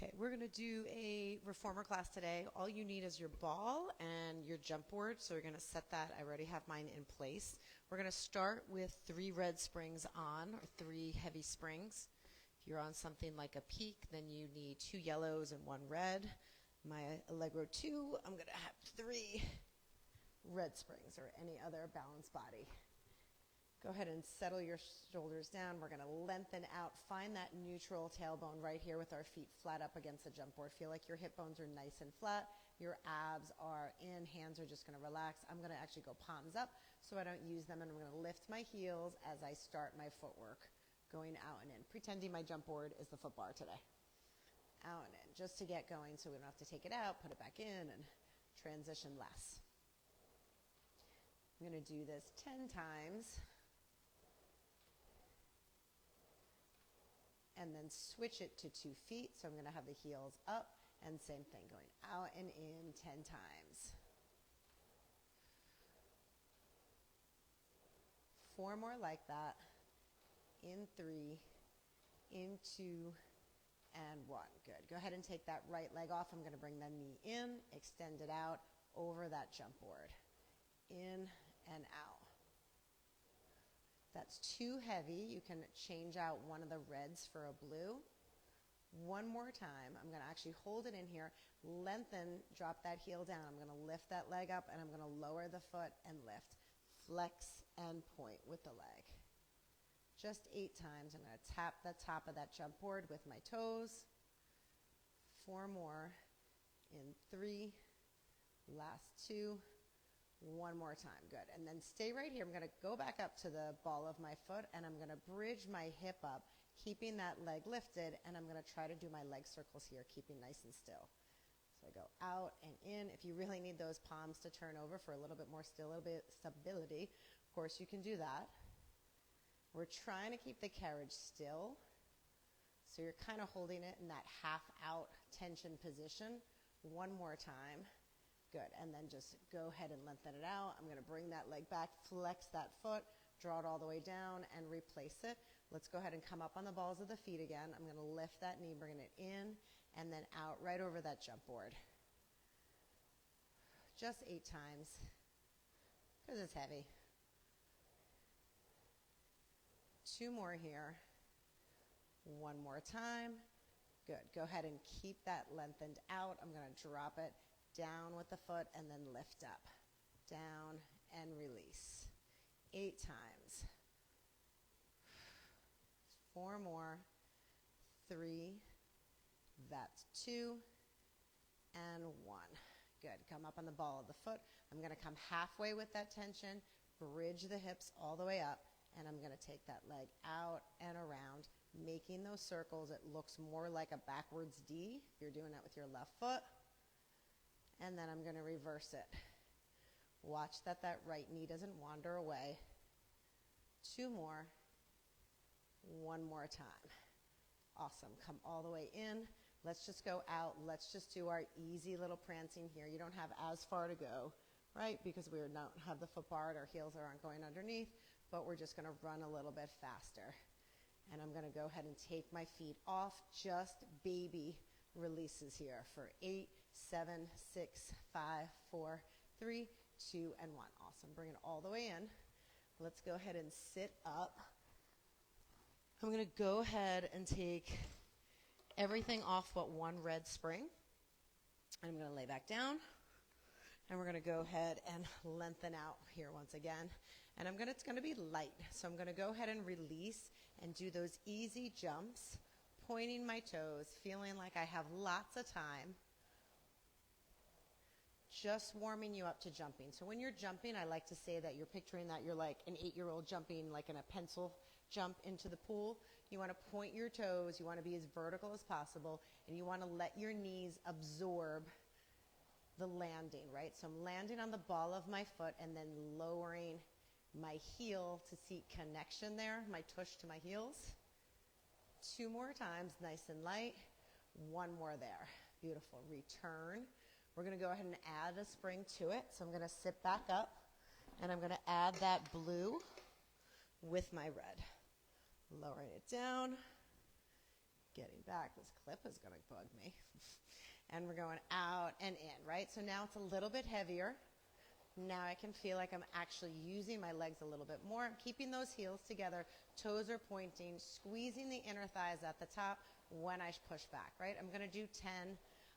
Okay, we're going to do a reformer class today. All you need is your ball and your jump board. So we're going to set that. I already have mine in place. We're going to start with 3 red springs on, or 3 heavy springs. If you're on something like a peak, then you need 2 yellows and 1 red. My Allegro 2, I'm going to have 3 red springs, or any other balanced body. Go ahead and settle your shoulders down. We're going to lengthen out. Find that neutral tailbone right here with our feet flat up against the jump board. Feel like your hip bones are nice and flat. Your abs are in. Hands are just going to relax. I'm going to actually go palms up so I don't use them. And I'm going to lift my heels as I start my footwork, going out and in. Pretending my jump board is the foot bar today. Out and in, just to get going so we don't have to take it out, put it back in, and transition less. I'm going to do this 10 times. And then switch it to 2 feet. So I'm going to have the heels up, and same thing, going out and in 10 times. 4 more like that. In 3, in 2, and 1. Good. Go ahead and take that right leg off. I'm going to bring the knee in, extend it out over that jump board. In and out. That's too heavy. You can change out one of the reds for a blue. 1 more time. I'm going to actually hold it in here, lengthen, drop that heel down. I'm going to lift that leg up, and I'm going to lower the foot and lift. Flex and point with the leg. Just 8 times. I'm going to tap the top of that jump board with my toes. 4 more. In 3. Last 2. 1 more time. Good. And then stay right here. I'm going to go back up to the ball of my foot, and I'm going to bridge my hip up, keeping that leg lifted, and I'm going to try to do my leg circles here, keeping nice and still. So I go out and in. If you really need those palms to turn over for a little bit more stability, of course you can do that. We're trying to keep the carriage still. So you're kind of holding it in that half out tension position. 1 more time. Good, and then just go ahead and lengthen it out. I'm going to bring that leg back, flex that foot, draw it all the way down, and replace it. Let's go ahead and come up on the balls of the feet again. I'm going to lift that knee, bring it in, and then out right over that jump board. Just 8 times, because it's heavy. 2 more here. 1 more time. Good, go ahead and keep that lengthened out. I'm going to drop it down with the foot and then lift up. Down and release. 8 times. 4 more. 3. That's 2. And 1. Good. Come up on the ball of the foot. I'm going to come halfway with that tension, bridge the hips all the way up, and I'm going to take that leg out and around, making those circles. It looks more like a backwards D if you're doing that with your left foot. And then I'm going to reverse it. Watch that right knee doesn't wander away. 2 more. 1 more time. Awesome. Come all the way in. Let's just go out. Let's just do our easy little prancing here. You don't have as far to go, right? Because we don't have the foot bar. Our heels aren't going underneath. But we're just going to run a little bit faster. And I'm going to go ahead and take my feet off. Just baby releases here for 8, 7, 6, 5, 4, 3, 2, and 1. Awesome. Bring it all the way in. Let's go ahead and sit up. I'm going to go ahead and take everything off but 1 red spring. I'm going to lay back down. And we're going to go ahead and lengthen out here once again. And it's going to be light. So I'm going to go ahead and release and do those easy jumps, pointing my toes, feeling like I have lots of time. Just warming you up to jumping. So when you're jumping, I like to say that you're picturing that you're like an 8-year-old jumping like in a pencil jump into the pool. You want to point your toes. You want to be as vertical as possible. And you want to let your knees absorb the landing, right? So I'm landing on the ball of my foot and then lowering my heel to seek connection there, my tush to my heels. 2 more times, nice and light. 1 more there. Beautiful. Return. We're going to go ahead and add a spring to it. So I'm going to sit back up, and I'm going to add that blue with my red. Lowering it down. Getting back, this clip is going to bug me. And we're going out and in, right? So now it's a little bit heavier. Now I can feel like I'm actually using my legs a little bit more. I'm keeping those heels together, toes are pointing, squeezing the inner thighs at the top when I push back, right? I'm going to do 10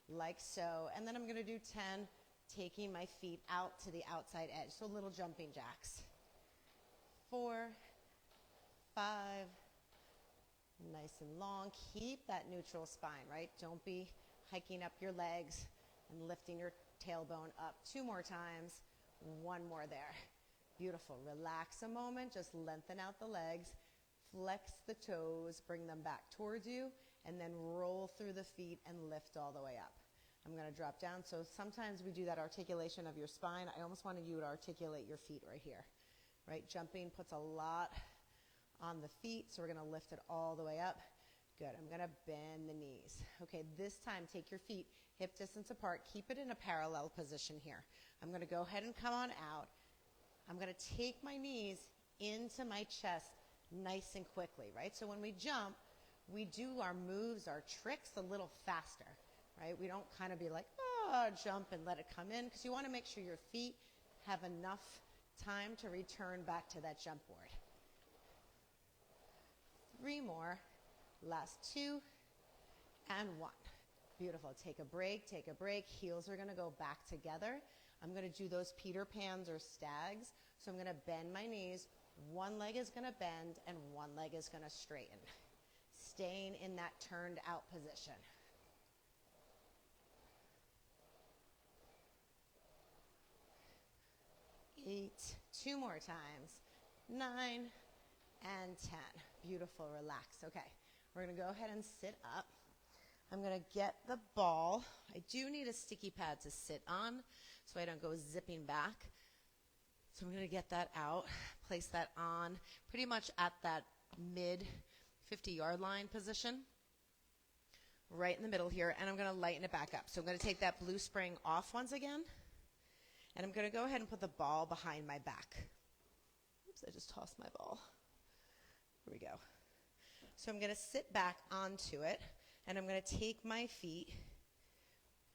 like so, and then I'm going to do 10 taking my feet out to the outside edge, so little jumping jacks. 4, 5, nice and long. Keep that neutral spine, right? Don't be hiking up your legs and lifting your tailbone up. 2 more times. 1 more there. Beautiful. Relax a moment. Just lengthen out the legs. Flex the toes. Bring them back towards you. And then roll through the feet and lift all the way up. I'm going to drop down. So sometimes we do that articulation of your spine. I almost want you to articulate your feet right here. Right? Jumping puts a lot on the feet. So we're going to lift it all the way up. Good. I'm going to bend the knees. Okay, this time take your feet hip distance apart. Keep it in a parallel position here. I'm going to go ahead and come on out. I'm going to take my knees into my chest nice and quickly, right? So when we jump, we do our moves, our tricks a little faster, right? We don't kind of be like, oh, jump and let it come in, because you want to make sure your feet have enough time to return back to that jump board. 3 more. Last 2 and 1. Beautiful. Take a break, take a break. Heels are going to go back together. I'm going to do those Peter Pans or stags. So I'm going to bend my knees. 1 leg is going to bend and 1 leg is going to straighten. Staying in that turned out position. 8, 2 more times. 9 and 10. Beautiful. Relax. Okay. We're going to go ahead and sit up. I'm going to get the ball. I do need a sticky pad to sit on so I don't go zipping back. So I'm going to get that out, place that on pretty much at that mid 50-yard line position, right in the middle here, and I'm going to lighten it back up. So I'm going to take that blue spring off once again, and I'm going to go ahead and put the ball behind my back. Oops, I just tossed my ball. Here we go. So I'm going to sit back onto it, and I'm going to take my feet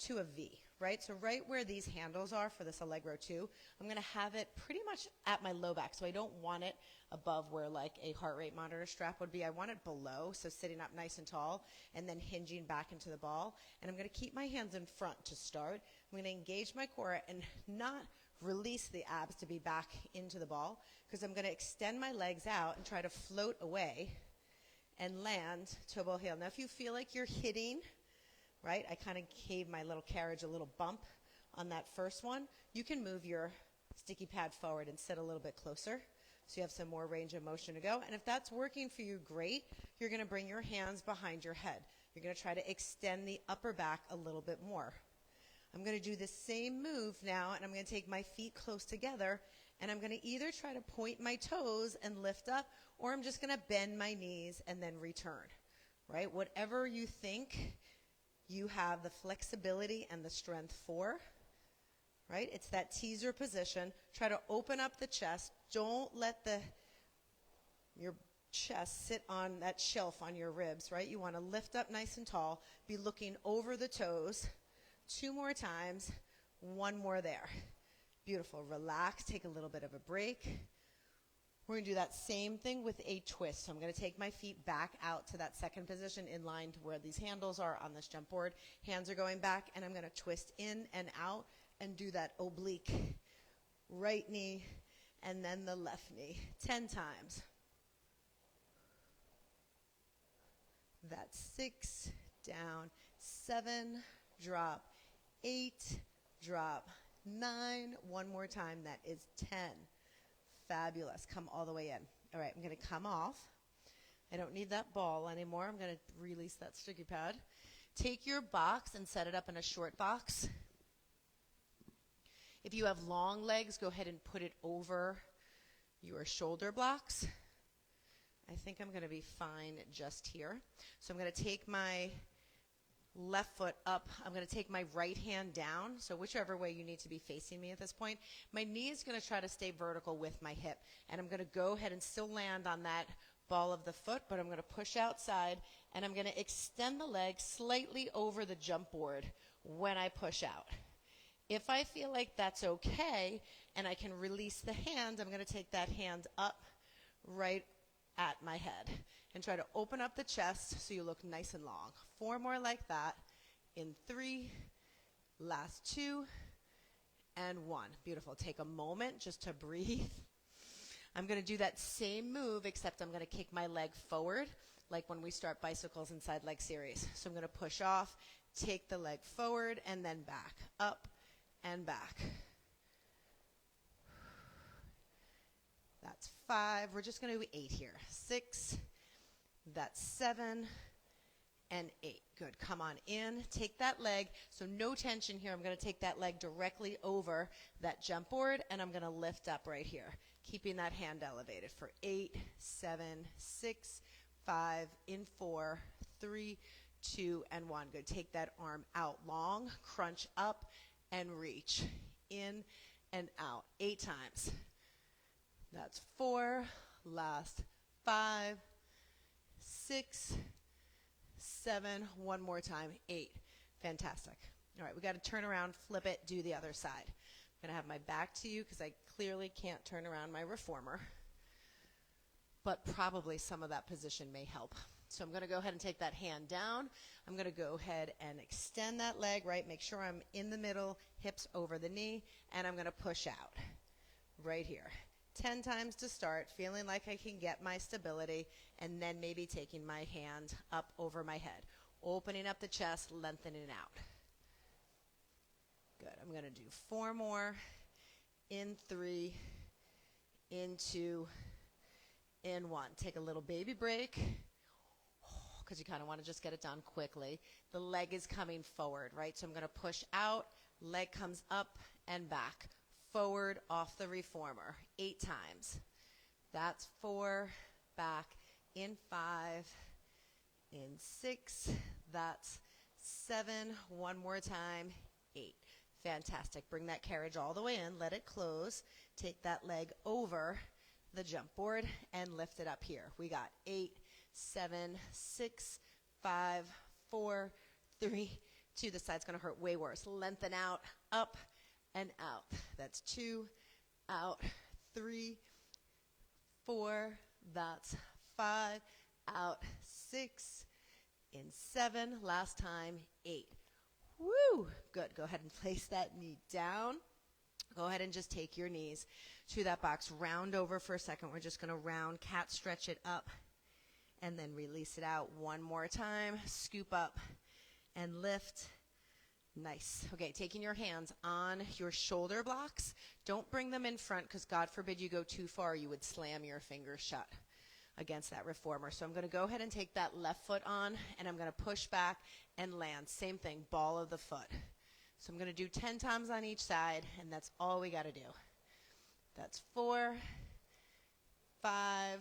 to a V, right? So right where these handles are for this Allegro 2, I'm going to have it pretty much at my low back. So I don't want it above where like a heart rate monitor strap would be. I want it below, so sitting up nice and tall and then hinging back into the ball. And I'm going to keep my hands in front to start. I'm going to engage my core and not release the abs to be back into the ball, because I'm going to extend my legs out and try to float away and land toe ball heel. Now if you feel like you're hitting, right, I kind of gave my little carriage a little bump on that first one, you can move your sticky pad forward and sit a little bit closer so you have some more range of motion to go. And if that's working for you, great. You're going to bring your hands behind your head. You're going to try to extend the upper back a little bit more. I'm going to do the same move now, and I'm going to take my feet close together, and I'm going to either try to point my toes and lift up, or I'm just going to bend my knees and then return, right? Whatever you think you have the flexibility and the strength for, right? It's that teaser position. Try to open up the chest. Don't let your chest sit on that shelf on your ribs, right? You want to lift up nice and tall. Be looking over the toes. 2 more times. 1 more there. Beautiful. Relax. Take a little bit of a break. We're going to do that same thing with a twist. So I'm going to take my feet back out to that second position in line to where these handles are on this jump board. Hands are going back, and I'm going to twist in and out and do that oblique right knee and then the left knee 10 times. That's 6, down, 7, drop, 8, drop, 9, 1 more time, that is 10. Fabulous. Come all the way in. All right, I'm going to come off. I don't need that ball anymore. I'm going to release that sticky pad. Take your box and set it up in a short box. If you have long legs, go ahead and put it over your shoulder blocks. I think I'm going to be fine just here. So I'm going to take my left foot up. I'm going to take my right hand down, so whichever way you need to be facing me at this point. My knee is going to try to stay vertical with my hip, and I'm going to go ahead and still land on that ball of the foot, but I'm going to push outside, and I'm going to extend the leg slightly over the jump board when I push out. If I feel like that's okay and I can release the hand, I'm going to take that hand up right at my head and try to open up the chest so you look nice and long. 4 more like that in 3, last 2, and 1. Beautiful. Take a moment just to breathe. I'm going to do that same move, except I'm going to kick my leg forward, like when we start bicycles in side leg series. So I'm going to push off, take the leg forward, and then back, up and back. That's 5. We're just going to do 8 here. 6. That's 7. And 8. Good. Come on in. Take that leg. So no tension here. I'm going to take that leg directly over that jump board, and I'm going to lift up right here, keeping that hand elevated for 8, 7, 6, 5, in 4, 3, 2, and 1. Good. Take that arm out long, crunch up, and reach. In and out. 8 times. That's 4. Last 5, 6, 7. One more time. 8. Fantastic. All right, we got to turn around, flip it, do the other side. I'm going to have my back to you because I clearly can't turn around my reformer, but probably some of that position may help. So I'm going to go ahead and take that hand down. I'm going to go ahead and extend that leg, right? Make sure I'm in the middle, hips over the knee, and I'm going to push out right here. 10 times to start, feeling like I can get my stability, and then maybe taking my hand up over my head. Opening up the chest, lengthening out. Good. I'm going to do 4 more. In 3, in 2, in 1. Take a little baby break because you kind of want to just get it done quickly. The leg is coming forward, right? So I'm going to push out, leg comes up and back. Forward off the reformer. 8 times. That's 4, back, in 5, in 6, that's 7, one more time, 8. Fantastic. Bring that carriage all the way in, let it close, take that leg over the jump board and lift it up here. We got 8, 7, 6, 5, 4, 3, 2. The side's going to hurt way worse. Lengthen out, up, and out. That's 2, out, 3, 4, that's 5, out, 6, in 7, last time, 8. Woo! Good. Go ahead and place that knee down. Go ahead and just take your knees to that box. Round over for a second. We're just going to round, cat stretch it up, and then release it out one more time. Scoop up and lift. Nice. Okay, taking your hands on your shoulder blocks. Don't bring them in front because God forbid you go too far, you would slam your fingers shut against that reformer. So I'm going to go ahead and take that left foot on, and I'm going to push back and land. Same thing, ball of the foot. So I'm going to do 10 times on each side, and that's all we got to do. That's 4, 5,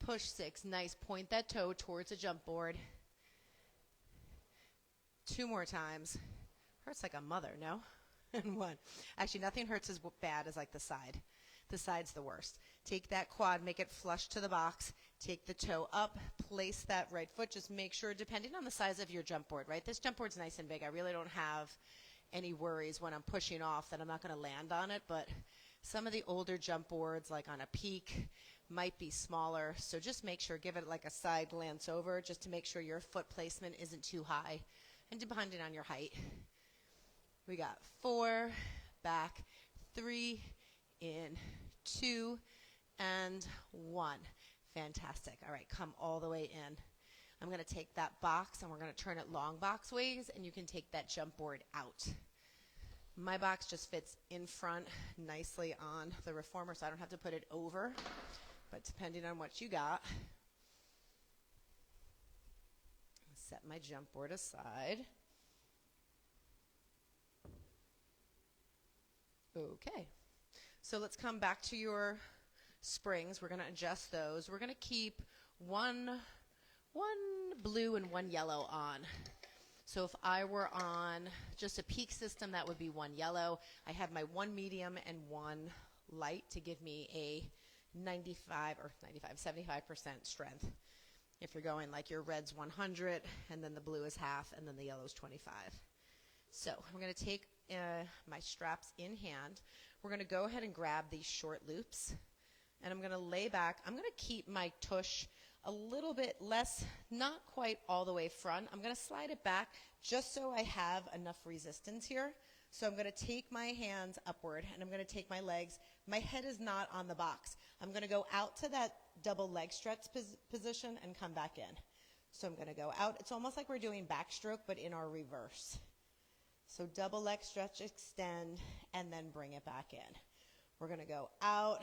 push 6. Nice. Point that toe towards the jump board. 2 more times. Hurts like a mother, no? And 1. Actually, nothing hurts as bad as like the side. The side's the worst. Take that quad, make it flush to the box. Take the toe up, place that right foot. Just make sure, depending on the size of your jump board, right? This jump board's nice and big. I really don't have any worries when I'm pushing off that I'm not going to land on it, but some of the older jump boards, like on a peak, might be smaller. So just make sure, give it like a side glance over just to make sure your foot placement isn't too high. And depending on your height. We got 4, back, 3, in, 2, and 1. Fantastic. All right, come all the way in. I'm going to take that box, and we're going to turn it long box ways, and you can take that jump board out. My box just fits in front nicely on the reformer, so I don't have to put it over. But depending on what you got, set my jump board aside. Okay. So let's come back to your springs. We're going to adjust those. We're going to keep one blue and 1 yellow on. So if I were on just a peak system, that would be 1 yellow. I have my 1 medium and 1 light to give me a 75% strength. If you're going like your red's 100, and then the blue is half, and then the yellow's 25. So I'm going to take my straps in hand. We're going to go ahead and grab these short loops, and I'm going to lay back. I'm going to keep my tush a little bit less, not quite all the way front. I'm going to slide it back just so I have enough resistance here. So I'm going to take my hands upward, and I'm going to take my legs. My head is not on the box. I'm going to go out to that double leg stretch position and come back in. So I'm going to go out. It's almost like we're doing backstroke, but in our reverse. So double leg stretch, extend, and then bring it back in. We're going to go out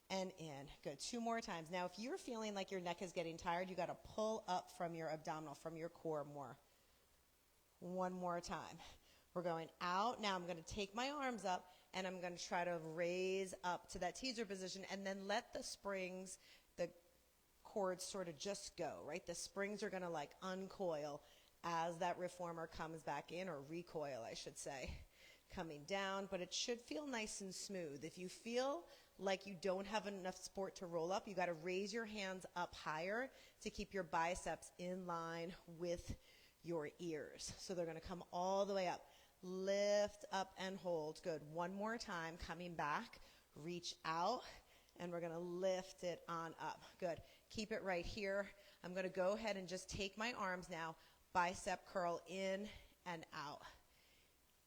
and in. Good. 2 more times. Now, if you're feeling like your neck is getting tired, you got to pull up from your abdominal, from your core more. 1 more time. We're going out. Now I'm going to take my arms up, and I'm going to try to raise up to that teaser position, and then let the springs, the cords sort of just go, right? The springs are going to like uncoil as that reformer comes back in, or recoil, I should say, coming down, but it should feel nice and smooth. If you feel like you don't have enough support to roll up, you got to raise your hands up higher to keep your biceps in line with your ears. So they're going to come all the way up. Lift up and hold. Good. 1 more time, coming back. Reach out, and we're going to lift it on up. Good. Keep it right here. I'm going to go ahead and just take my arms now. Bicep curl in and out.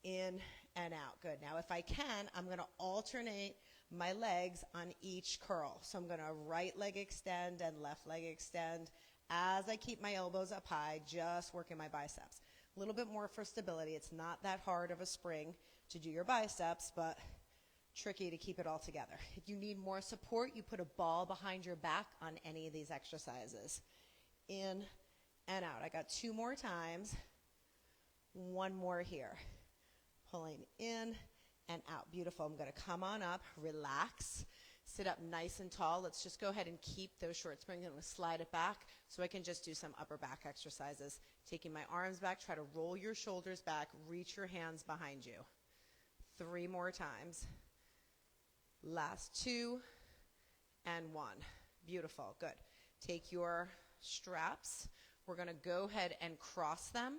In and out. Good. Now, if I can, I'm going to alternate my legs on each curl. So I'm going to right leg extend and left leg extend as I keep my elbows up high, just working my biceps. A little bit more for stability. It's not that hard of a spring to do your biceps, but tricky to keep it all together. If you need more support, you put a ball behind your back on any of these exercises. In and out. I got 2 more times. 1 more here. Pulling in and out. Beautiful. I'm going to come on up, relax, sit up nice and tall. Let's just go ahead and keep those short springs. I'm going to slide it back so I can just do some upper back exercises. Taking my arms back, try to roll your shoulders back, reach your hands behind you. 3 more times. Last 2 and 1. Beautiful. Good. Take your straps. We're going to go ahead and cross them.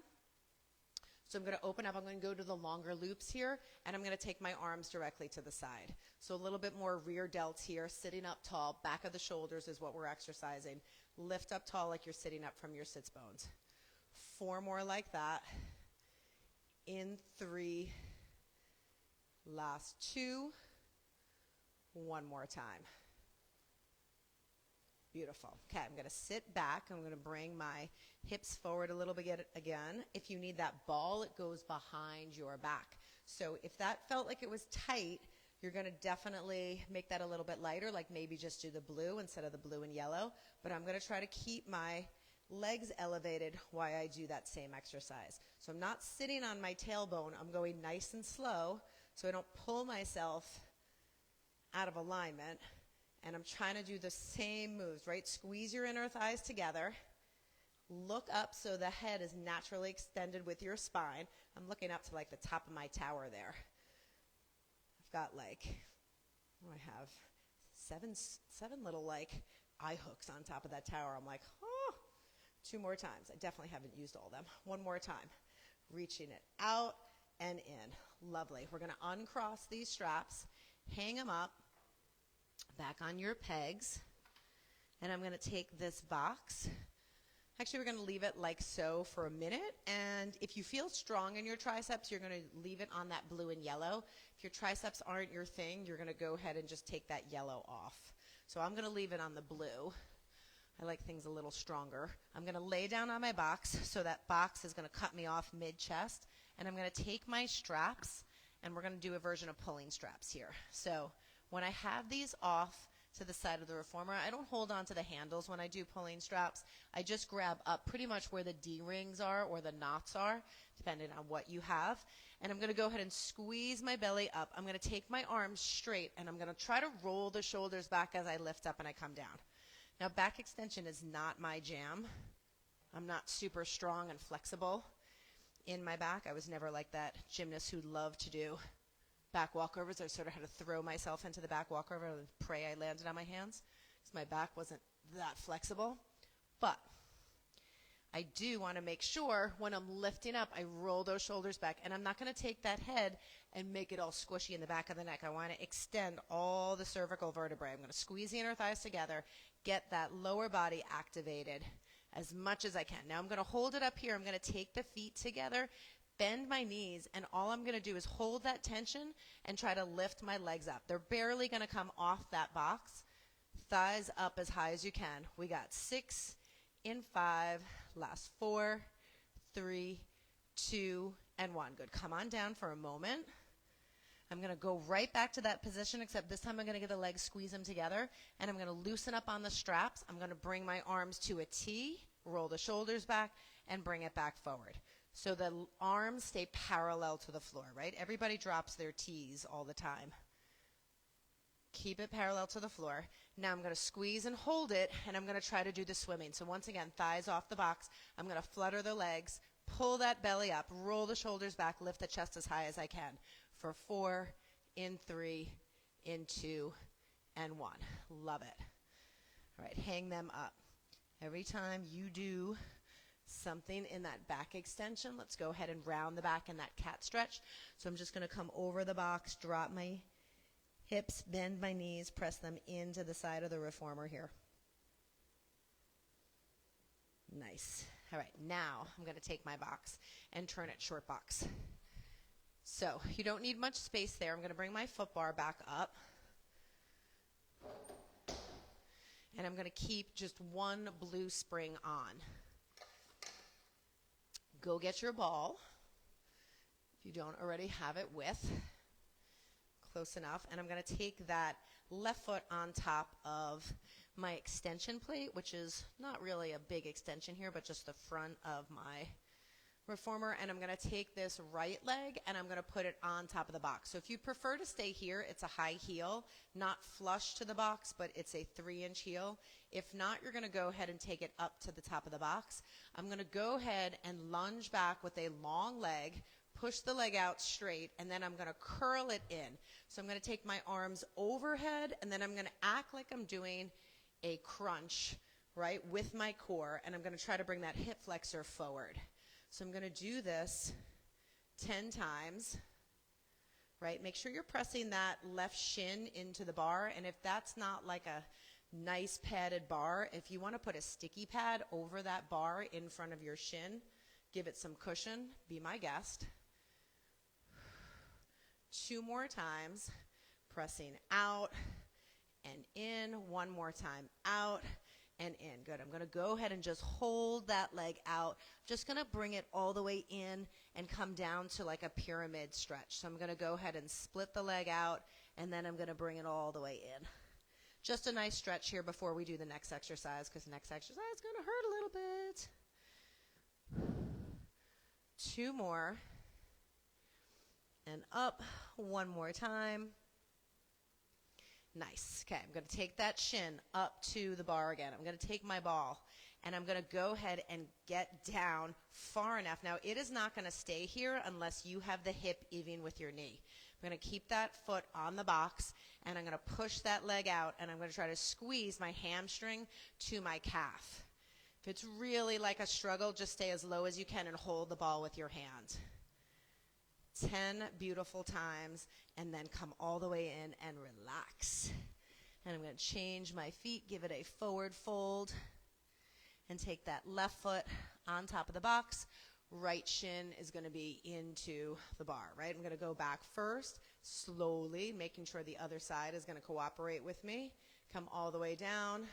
So I'm going to open up. I'm going to go to the longer loops here, and I'm going to take my arms directly to the side. So a little bit more rear delts here, sitting up tall. Back of the shoulders is what we're exercising. Lift up tall like you're sitting up from your sits bones. 4 more like that. In 3. Last 2. 1 more time. Beautiful. Okay, I'm going to sit back. I'm going to bring my hips forward a little bit again. If you need that ball, it goes behind your back. So if that felt like it was tight, you're going to definitely make that a little bit lighter, like maybe just do the blue instead of the blue and yellow. But I'm going to try to keep my legs elevated while I do that same exercise. So I'm not sitting on my tailbone. I'm going nice and slow so I don't pull myself out of alignment. And I'm trying to do the same moves, right? Squeeze your inner thighs together. Look up so the head is naturally extended with your spine. I'm looking up to like the top of my tower there. I've got like, I have seven little like eye hooks on top of that tower. I'm like, oh, 2 more times. I definitely haven't used all of them. 1 more time. Reaching it out and in. Lovely. We're going to uncross these straps, hang them up, back on your pegs, and I'm going to take this box. Actually, we're going to leave it like so for a minute, and if you feel strong in your triceps, you're going to leave it on that blue and yellow. If your triceps aren't your thing, you're going to go ahead and just take that yellow off. So I'm going to leave it on the blue. I like things a little stronger. I'm going to lay down on my box, so that box is going to cut me off mid-chest, and I'm going to take my straps, and we're going to do a version of pulling straps here. So when I have these off to the side of the reformer, I don't hold on to the handles when I do pulling straps. I just grab up pretty much where the D-rings are or the knots are, depending on what you have. And I'm going to go ahead and squeeze my belly up. I'm going to take my arms straight, and I'm going to try to roll the shoulders back as I lift up and I come down. Now, back extension is not my jam. I'm not super strong and flexible in my back. I was never like that gymnast who loved to do back walkovers. I sort of had to throw myself into the back walkover and pray I landed on my hands because my back wasn't that flexible. But I do want to make sure when I'm lifting up, I roll those shoulders back. And I'm not going to take that head and make it all squishy in the back of the neck. I want to extend all the cervical vertebrae. I'm going to squeeze the inner thighs together, get that lower body activated as much as I can. Now I'm going to hold it up here. I'm going to take the feet together, bend my knees, and all I'm going to do is hold that tension and try to lift my legs up. They're barely going to come off that box. Thighs up as high as you can. We got 6 in 5, last 4, 3, 2, and 1. Good. Come on down for a moment. I'm going to go right back to that position, except this time I'm going to get the legs, squeeze them together, and I'm going to loosen up on the straps. I'm going to bring my arms to a T, roll the shoulders back, and bring it back forward. So the arms stay parallel to the floor, right? Everybody drops their T's all the time. Keep it parallel to the floor. Now I'm going to squeeze and hold it, and I'm going to try to do the swimming. So once again, thighs off the box. I'm going to flutter the legs, pull that belly up, roll the shoulders back, lift the chest as high as I can. For 4, in 3, in 2, and 1. Love it. All right, hang them up. Every time you do something in that back extension, let's go ahead and round the back in that cat stretch. So I'm just going to come over the box, drop my hips, bend my knees, press them into the side of the reformer here. Nice. All right, now I'm going to take my box and turn it short box. So you don't need much space there. I'm going to bring my foot bar back up. And I'm going to keep just one blue spring on. Go get your ball, if you don't already have it with. Close enough. And I'm going to take that left foot on top of my extension plate, which is not really a big extension here, but just the front of my reformer, and I'm going to take this right leg and I'm going to put it on top of the box. So if you prefer to stay here, it's a high heel, not flush to the box, but it's a 3-inch heel. If not, you're going to go ahead and take it up to the top of the box. I'm going to go ahead and lunge back with a long leg, push the leg out straight, and then I'm going to curl it in. So I'm going to take my arms overhead, and then I'm going to act like I'm doing a crunch, right, with my core, and I'm going to try to bring that hip flexor forward. So I'm going to do this 10 times, right? Make sure you're pressing that left shin into the bar, and if that's not like a nice padded bar, if you want to put a sticky pad over that bar in front of your shin, give it some cushion, be my guest. 2 more times, pressing out and in. 1 more time, out and in. Good. I'm going to go ahead and just hold that leg out. Just going to bring it all the way in and come down to like a pyramid stretch. So I'm going to go ahead and split the leg out, and then I'm going to bring it all the way in. Just a nice stretch here before we do the next exercise, because the next exercise is going to hurt a little bit. 2 more. And up. 1 more time. Nice. Okay, I'm going to take that shin up to the bar again. I'm going to take my ball, and I'm going to go ahead and get down far enough. Now, it is not going to stay here unless you have the hip even with your knee. I'm going to keep that foot on the box, and I'm going to push that leg out, and I'm going to try to squeeze my hamstring to my calf. If it's really like a struggle, just stay as low as you can and hold the ball with your hand. 10 beautiful times, and then come all the way in and relax. And I'm going to change my feet, give it a forward fold, and take that left foot on top of the box. Right shin is going to be into the bar, right? I'm going to go back first, slowly, making sure the other side is going to cooperate with me. Come all the way down,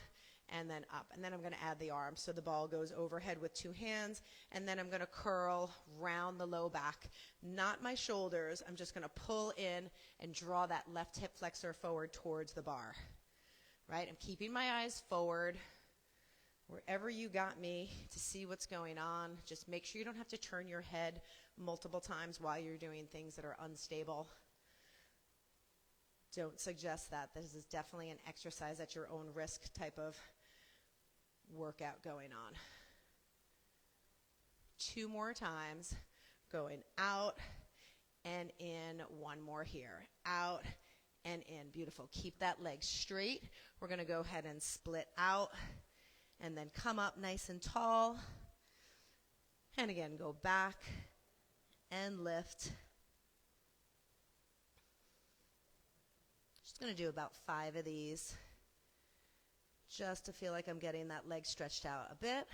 and then up. And then I'm going to add the arm. So the ball goes overhead with 2 hands, and then I'm going to curl round the low back, not my shoulders. I'm just going to pull in and draw that left hip flexor forward towards the bar, right? I'm keeping my eyes forward. Wherever you got me to see what's going on, just make sure you don't have to turn your head multiple times while you're doing things that are unstable. Don't suggest that. This is definitely an exercise at your own risk type of workout going on. 2 more times, going out and in. One more here. Out and in. Beautiful. Keep that leg straight. We're going to go ahead and split out and then come up nice and tall. And again, go back and lift. Just going to do about 5 of these just to feel like I'm getting that leg stretched out a bit.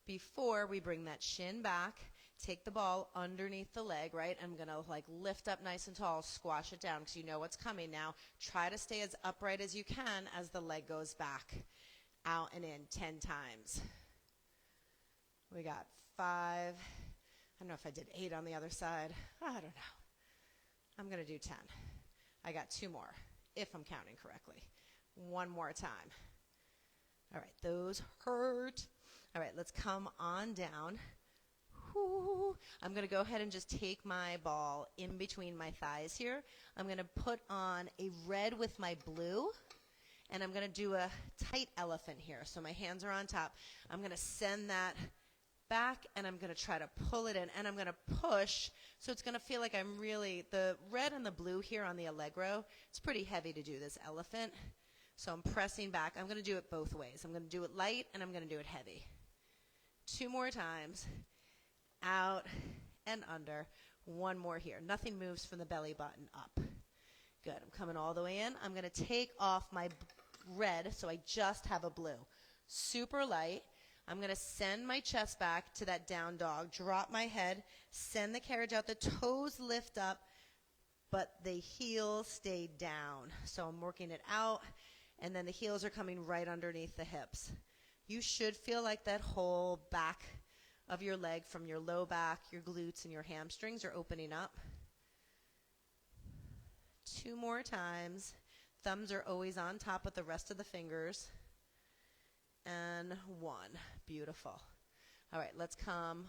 Before we bring that shin back, take the ball underneath the leg, right? I'm going to like lift up nice and tall, squash it down because you know what's coming now. Try to stay as upright as you can as the leg goes back. Out and in 10 times. We got 5. I don't know if I did 8 on the other side. I don't know. I'm going to do 10. I got 2 more, if I'm counting correctly. 1 more time. All right, those hurt. All right, let's come on down. Whoo. I'm going to go ahead and just take my ball in between my thighs here. I'm going to put on a red with my blue, and I'm going to do a tight elephant here. So my hands are on top. I'm going to send that back, and I'm going to try to pull it in, and I'm going to push. So it's going to feel like I'm really, the red and the blue here on the Allegro, it's pretty heavy to do this elephant. So I'm pressing back. I'm going to do it both ways. I'm going to do it light, and I'm going to do it heavy. 2 more times. Out and under. 1 more here. Nothing moves from the belly button up. Good. I'm coming all the way in. I'm going to take off my red, so I just have a blue. Super light. I'm going to send my chest back to that down dog. Drop my head. Send the carriage out. The toes lift up, but the heels stay down. So I'm working it out, and then the heels are coming right underneath the hips. You should feel like that whole back of your leg from your low back, your glutes, and your hamstrings are opening up. 2 more times. Thumbs are always on top of the rest of the fingers. And 1. Beautiful. All right, let's come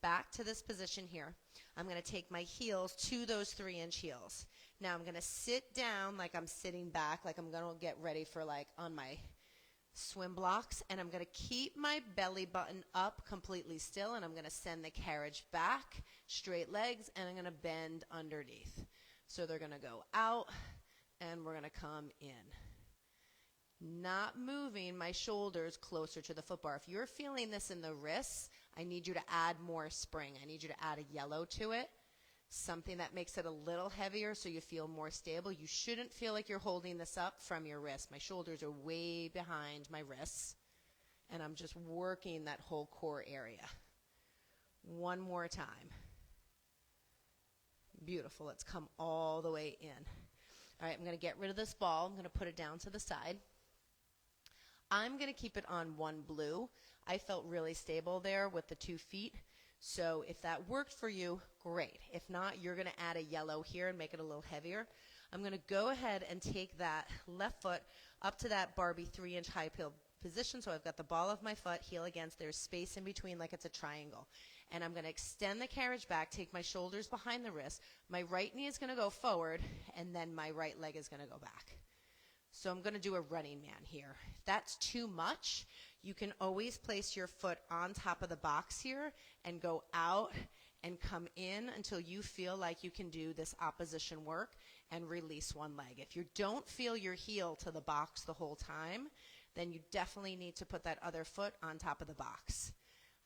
back to this position here. I'm going to take my heels to those 3-inch heels. Now I'm going to sit down like I'm sitting back, like I'm going to get ready for like on my swim blocks, and I'm going to keep my belly button up completely still, and I'm going to send the carriage back, straight legs, and I'm going to bend underneath. So they're going to go out, and we're going to come in. Not moving my shoulders closer to the foot bar. If you're feeling this in the wrists, I need you to add more spring. I need you to add a yellow to it, something that makes it a little heavier so you feel more stable. You shouldn't feel like you're holding this up from your wrist. My shoulders are way behind my wrists, and I'm just working that whole core area. 1 more time. Beautiful. Let's come all the way in. All right, I'm going to get rid of this ball. I'm going to put it down to the side. I'm going to keep it on 1 blue. I felt really stable there with the 2 feet. So if that worked for you, great. If not, you're going to add a yellow here and make it a little heavier. I'm going to go ahead and take that left foot up to that Barbie 3-inch high heel position. So I've got the ball of my foot, heel against. There's space in between like it's a triangle. And I'm going to extend the carriage back, take my shoulders behind the wrist. My right knee is going to go forward, and then my right leg is going to go back. So I'm going to do a running man here. If that's too much, you can always place your foot on top of the box here and go out and come in until you feel like you can do this opposition work and release 1 leg. If you don't feel your heel to the box the whole time, then you definitely need to put that other foot on top of the box.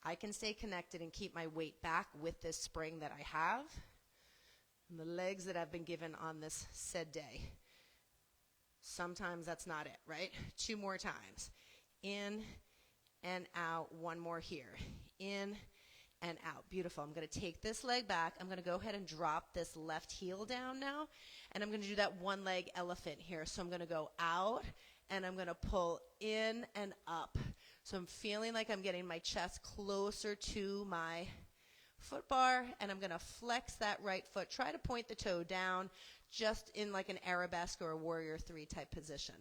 I can stay connected and keep my weight back with this spring that I have and the legs that I've been given on this said day. Sometimes that's not it, right? 2 more times. In and out. 1 more here. In and out. Beautiful. I'm going to take this leg back. I'm going to go ahead and drop this left heel down now. And I'm going to do that 1 leg elephant here. So I'm going to go out, and I'm going to pull in and up. So I'm feeling like I'm getting my chest closer to my foot bar, and I'm going to flex that right foot. Try to point the toe down, just in like an arabesque or a warrior 3 type position.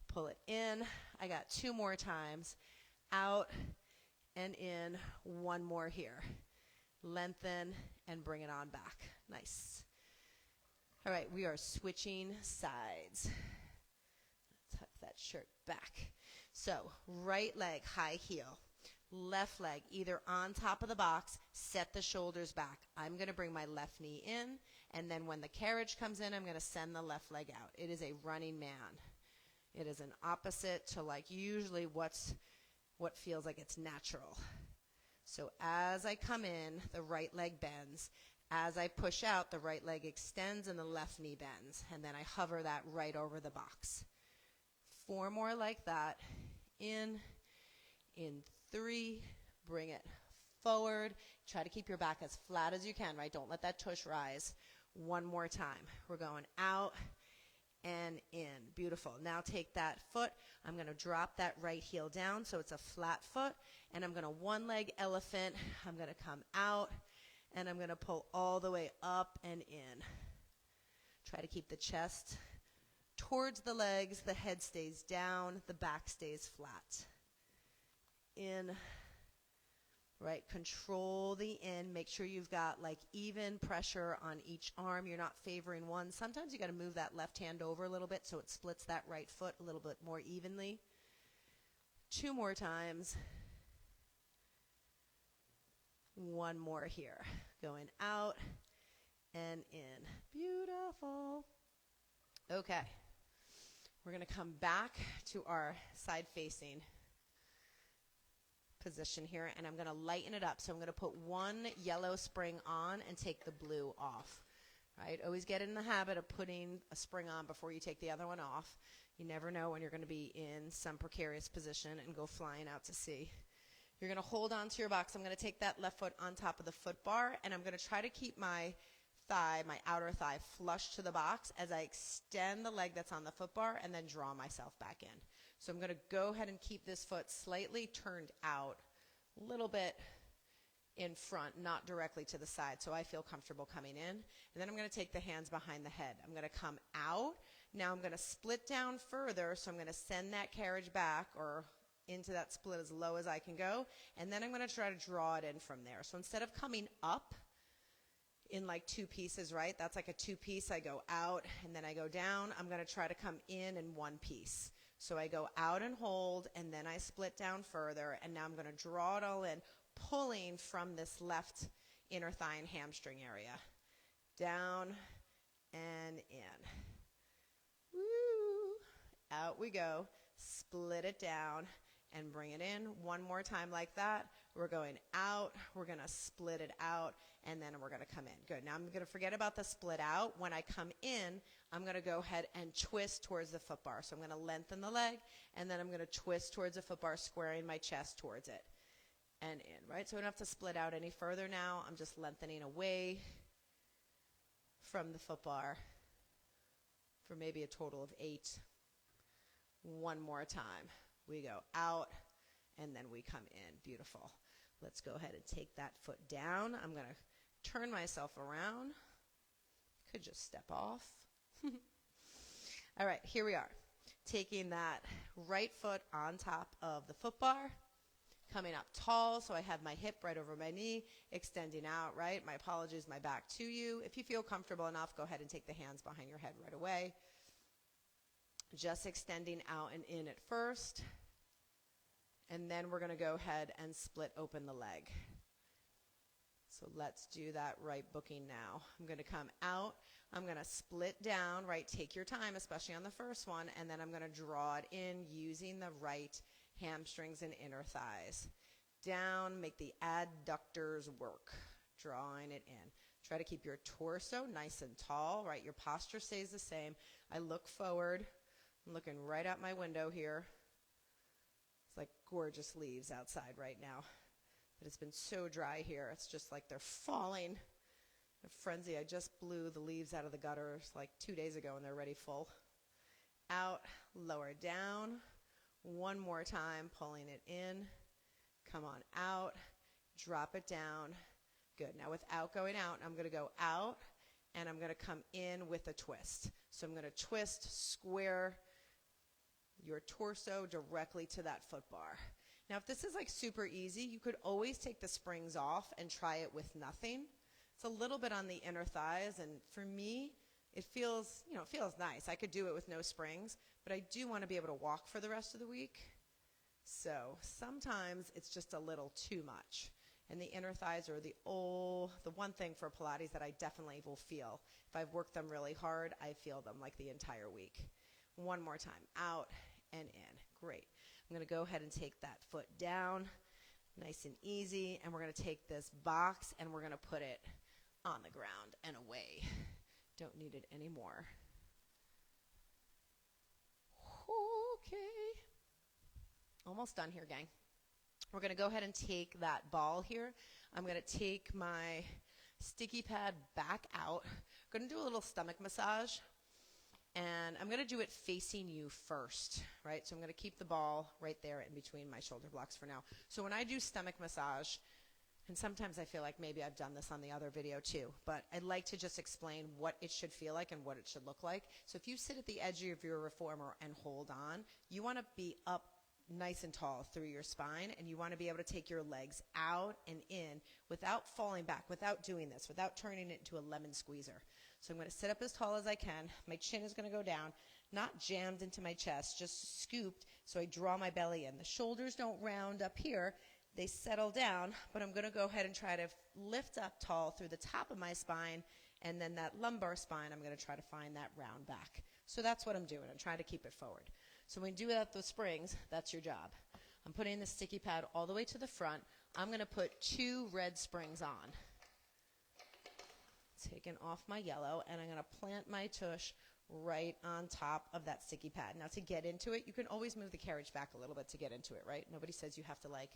Pull it in. I got 2 more times. Out and in. 1 more here. Lengthen and bring it on back. Nice. All right, we are switching sides. Tuck that shirt back. So right leg, high heel. Left leg, either on top of the box, set the shoulders back. I'm going to bring my left knee in, and then when the carriage comes in, I'm going to send the left leg out. It is a running man. It is an opposite to like usually what feels like it's natural. So as I come in, the right leg bends. As I push out, the right leg extends and the left knee bends. And then I hover that right over the box. 4 more like that. In 3, bring it forward. Try to keep your back as flat as you can, right? Don't let that tush rise. 1 more time. We're going out and in. Beautiful. Now take that foot. I'm going to drop that right heel down so it's a flat foot. And I'm going to 1-leg elephant. I'm going to come out and I'm going to pull all the way up and in. Try to keep the chest towards the legs. The head stays down. The back stays flat. In. Right, control the in. Make sure you've got like even pressure on each arm. You're not favoring one. Sometimes you got to move that left hand over a little bit so it splits that right foot a little bit more evenly. 2 more times. 1 more here. Going out and in. Beautiful. Okay. We're going to come back to our side facing position here, and I'm going to lighten it up. So I'm going to put 1 yellow spring on and take the blue off. Right? Always get in the habit of putting a spring on before you take the other one off. You never know when you're going to be in some precarious position and go flying out to sea. You're going to hold on to your box. I'm going to take that left foot on top of the foot bar, and I'm going to try to keep my thigh, my outer thigh, flush to the box as I extend the leg that's on the foot bar and then draw myself back in. So I'm going to go ahead and keep this foot slightly turned out, a little bit in front, not directly to the side, so I feel comfortable coming in. And then I'm going to take the hands behind the head. I'm going to come out. Now I'm going to split down further, so I'm going to send that carriage back or into that split as low as I can go. And then I'm going to try to draw it in from there. So instead of coming up in like 2 pieces, right? That's like a 2-piece. I go out and then I go down. I'm going to try to come in 1 piece. So I go out and hold, and then I split down further, and now I'm going to draw it all in, pulling from this left inner thigh and hamstring area. Down and in. Woo! Out we go. Split it down and bring it in. 1 more time like that. We're going out. We're going to split it out, and then we're going to come in. Good. Now I'm going to forget about the split out. When I come in, I'm going to go ahead and twist towards the foot bar. So I'm going to lengthen the leg, and then I'm going to twist towards the foot bar, squaring my chest towards it. And in, right? So I don't have to split out any further now. I'm just lengthening away from the foot bar for maybe a total of 8. 1 more time. We go out, and then we come in. Beautiful. Let's go ahead and take that foot down. I'm going to turn myself around. Could just step off. All right, here we are. Taking that right foot on top of the foot bar, coming up tall, so I have my hip right over my knee, extending out, right? My apologies, my back to you. If you feel comfortable enough, go ahead and take the hands behind your head right away. Just extending out and in at first. And then we're going to go ahead and split open the leg. So let's do that right booking now. I'm going to come out. I'm going to split down, right? Take your time, especially on the first one. And then I'm going to draw it in using the right hamstrings and inner thighs. Down, make the adductors work. Drawing it in. Try to keep your torso nice and tall, right? Your posture stays the same. I look forward. I'm looking right out my window here. It's like gorgeous leaves outside right now. But it's been so dry here. It's just like they're falling. In a frenzy. I just blew the leaves out of the gutters like 2 days ago, and they're already full. Out, lower down. 1 more time, pulling it in. Come on out. Drop it down. Good. Now without going out, I'm going to go out, and I'm going to come in with a twist. So I'm going to twist, square your torso directly to that foot bar. Now, if this is like super easy, you could always take the springs off and try it with nothing. It's a little bit on the inner thighs, and for me, it feels nice. I could do it with no springs, but I do want to be able to walk for the rest of the week. So sometimes it's just a little too much. And the inner thighs are the one thing for Pilates that I definitely will feel. If I've worked them really hard, I feel them like the entire week. One more time, out and in. Great. I'm going to go ahead and take that foot down, nice and easy, and we're going to take this box and we're going to put it on the ground and away. Don't need it anymore. Okay. Almost done here, gang. We're going to go ahead and take that ball here. I'm going to take my sticky pad back out. I'm going to do a little stomach massage. And I'm going to do it facing you first, right? So I'm going to keep the ball right there in between my shoulder blocks for now. So when I do stomach massage, and sometimes I feel like maybe I've done this on the other video too, but I'd like to just explain what it should feel like and what it should look like. So if you sit at the edge of your reformer and hold on, you want to be up nice and tall through your spine, and you want to be able to take your legs out and in without falling back, without doing this, without turning it into a lemon squeezer. So I'm going to sit up as tall as I can. My chin is going to go down, not jammed into my chest, just scooped so I draw my belly in. The shoulders don't round up here. They settle down, but I'm going to go ahead and try to lift up tall through the top of my spine, and then that lumbar spine, I'm going to try to find that round back. So that's what I'm doing. I'm trying to keep it forward. So when you do that with springs, that's your job. I'm putting the sticky pad all the way to the front. I'm going to put 2 red springs on. Taking off my yellow, and I'm going to plant my tush right on top of that sticky pad. Now to get into it, you can always move the carriage back a little bit to get into it, right? Nobody says you have to like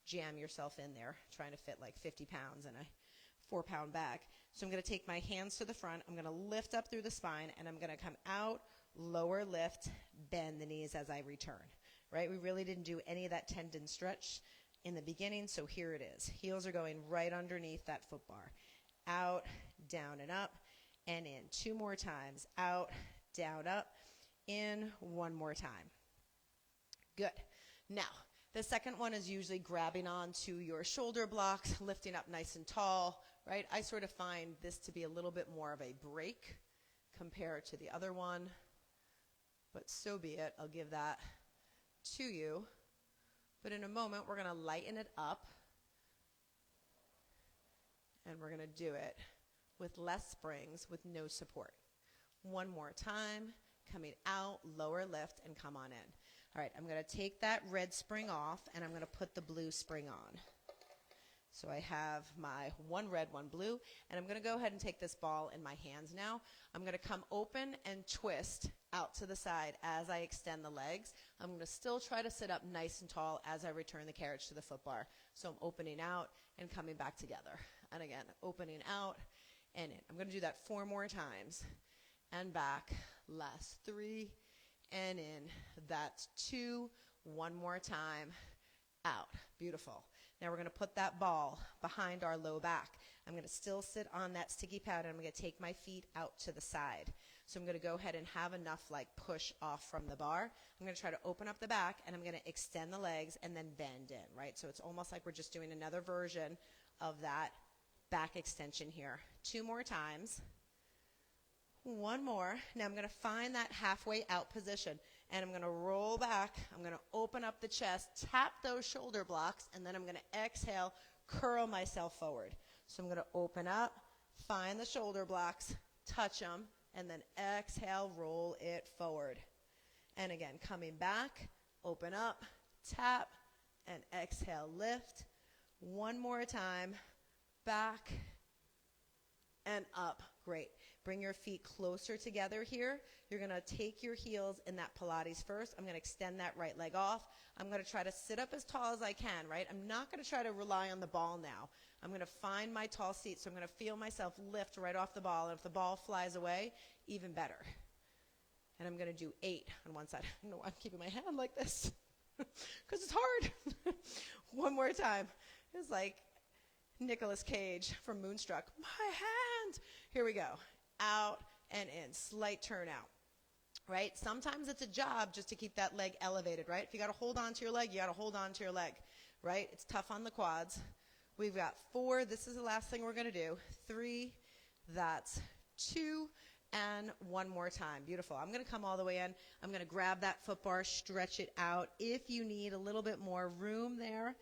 jam yourself in there trying to fit like 50 pounds in a 4-pound bag. So I'm going to take my hands to the front. I'm going to lift up through the spine, and I'm going to come out, lower lift, bend the knees as I return, right? We really didn't do any of that tendon stretch in the beginning, so here it is. Heels are going right underneath that foot bar. Out, down and up, and in. 2 more times. Out, down, up, in. 1 more time. Good. Now, the second one is usually grabbing onto your shoulder blocks, lifting up nice and tall, right? I sort of find this to be a little bit more of a break compared to the other one, but so be it. I'll give that to you. But in a moment, we're going to lighten it up, and we're going to do it with less springs, with no support. 1 more time, coming out, lower lift, and come on in. All right, I'm going to take that red spring off, and I'm going to put the blue spring on. So I have my 1 red, 1 blue, and I'm going to go ahead and take this ball in my hands now. I'm going to come open and twist out to the side as I extend the legs. I'm going to still try to sit up nice and tall as I return the carriage to the foot bar. So I'm opening out and coming back together. And again, opening out and in. I'm going to do that 4 more times. And back. Last 3. And in. That's 2. 1 more time. Out. Beautiful. Now we're going to put that ball behind our low back. I'm going to still sit on that sticky pad, and I'm going to take my feet out to the side. So I'm going to go ahead and have enough like push off from the bar. I'm going to try to open up the back, and I'm going to extend the legs and then bend in, right? So it's almost like we're just doing another version of that back extension here. 2 more times. 1 more. Now I'm going to find that halfway out position, and I'm going to roll back. I'm going to open up the chest, tap those shoulder blocks, and then I'm going to exhale, curl myself forward. So I'm going to open up, find the shoulder blocks, touch them, and then exhale, roll it forward. And again, coming back, open up, tap, and exhale, lift. 1 more time, back and up. Great. Bring your feet closer together here. You're going to take your heels in that Pilates first. I'm going to extend that right leg off. I'm going to try to sit up as tall as I can, right? I'm not going to try to rely on the ball now. I'm going to find my tall seat, so I'm going to feel myself lift right off the ball. And if the ball flies away, even better. And I'm going to do 8 on one side. I don't know why I'm keeping my hand like this because it's hard. 1 more time. It's like Nicolas Cage from Moonstruck. My hand. Here we go. Out and in. Slight turn out. Right? Sometimes it's a job just to keep that leg elevated, right? If you got to hold on to your leg, you got to hold on to your leg, right? It's tough on the quads. We've got 4. This is the last thing we're going to do. 3. That's 2. and one more time. Beautiful. I'm going to come all the way in. I'm going to grab that foot bar, stretch it out. If you need a little bit more room there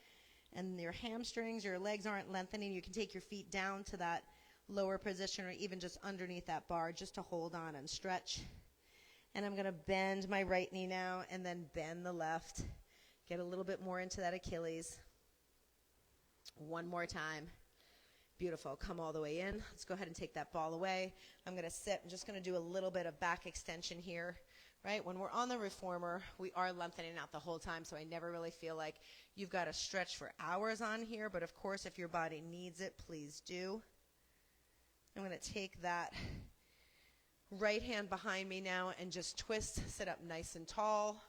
and your hamstrings, your legs aren't lengthening, you can take your feet down to that lower position or even just underneath that bar just to hold on and stretch. And I'm going to bend my right knee now and then bend the left. Get a little bit more into that Achilles. One more time. Beautiful. Come all the way in. Let's go ahead and take that ball away. I'm going to sit. I'm just going to do a little bit of back extension here, right? When we're on the reformer, we are lengthening out the whole time, so I never really feel like you've got to stretch for hours on here, but of course, if your body needs it, please do. I'm going to take that right hand behind me now and just twist, sit up nice and tall.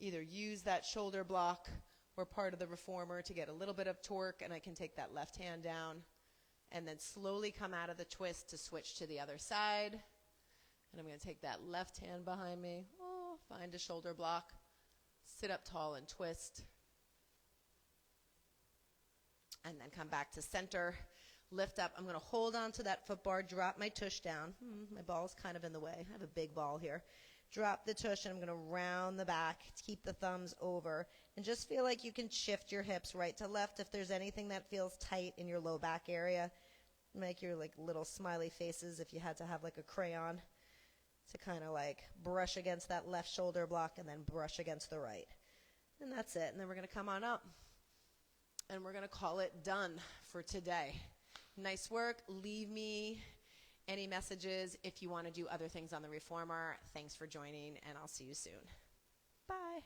Either use that shoulder block or part of the reformer to get a little bit of torque, and I can take that left hand down and then slowly come out of the twist to switch to the other side. And I'm going to take that left hand behind me, find a shoulder block, sit up tall and twist, and then come back to center, lift up. I'm going to hold on to that foot bar, drop my tush down. My ball's kind of in the way. I have a big ball here. Drop the tush, and I'm going to round the back, keep the thumbs over, and just feel like you can shift your hips right to left if there's anything that feels tight in your low back area. Make your like little smiley faces if you had to have like a crayon to kind of like brush against that left shoulder block and then brush against the right. And that's it. And then we're going to come on up, and we're going to call it done for today. Nice work. Leave me any messages if you want to do other things on the reformer. Thanks for joining, and I'll see you soon. Bye.